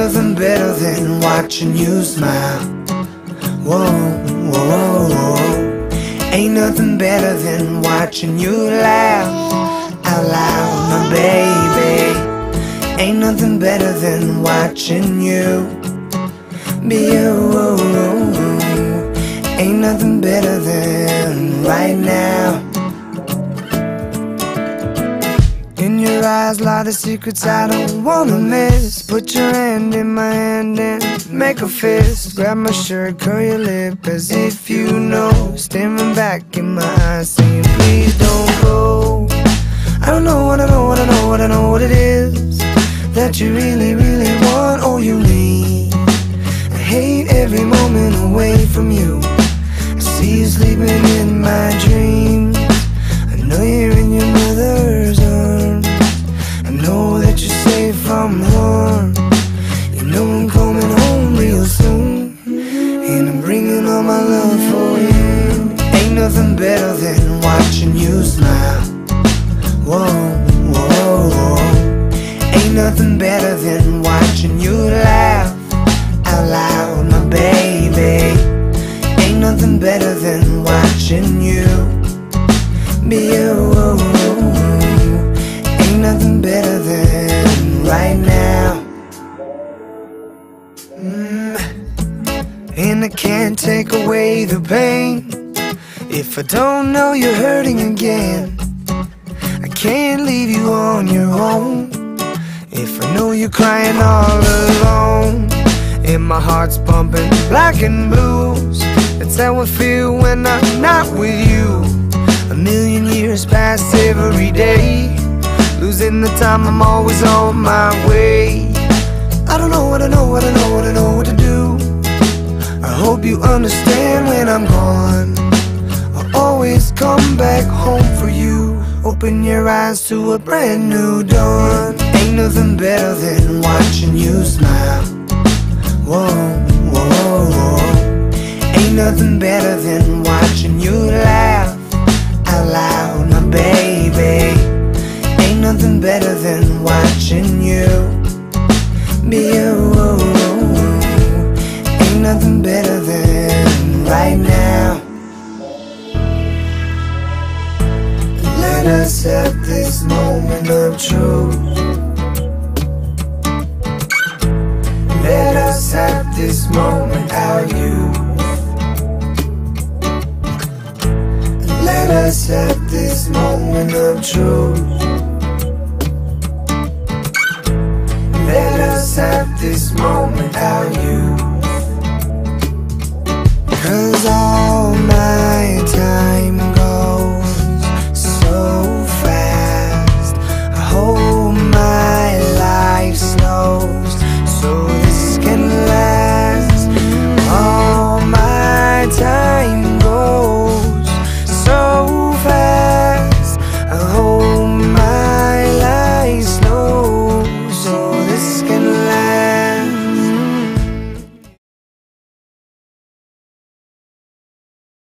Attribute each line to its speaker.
Speaker 1: nothing better than watching you smile. Whoa, whoa, whoa. Ain't nothing better than watching you laugh out loud, my baby. Ain't nothing better than watching you be you. Ain't nothing better than right now. In your eyes lie the secrets I don't wanna miss. Put your hand in my hand and make a fist. Grab my shirt, curl your lip as if you know. Staring back in my eyes saying please don't go. I don't know what I know, what I know, what I know what it is that you really, really want or you need. I hate every moment away from you. I see you sleeping in my dreams. I know you're in your mother's arms. I know that you're safe from harm. You know I'm coming home real soon, and I'm bringing all my love for you. Ain't nothing better than watching you smile. Whoa, whoa, whoa. Ain't nothing better than watching you laugh out loud, my baby. Ain't nothing better than watching you be you. Ain't nothing better than right now. And I can't take away the pain if I don't know you're hurting again. I can't leave you on your own if I know you're crying all alone. And my heart's pumping black and blues. That's how I feel when I'm not with you. A million years pass every day, losing the time, I'm always on my way. I don't know what I know, what I know, what I know what to do. I hope you understand when I'm gone. I'll always come back home for you. Open your eyes to a brand new dawn. Ain't nothing better than watching you smile. Whoa, whoa, whoa. Ain't nothing better than watching you laugh out loud, my baby. Ain't nothing better than watching you be you. Ain't nothing better than right now. Let us have this moment of truth. Let us have this moment, our youth. Let us have this moment of truth. Let us have this moment, our youth.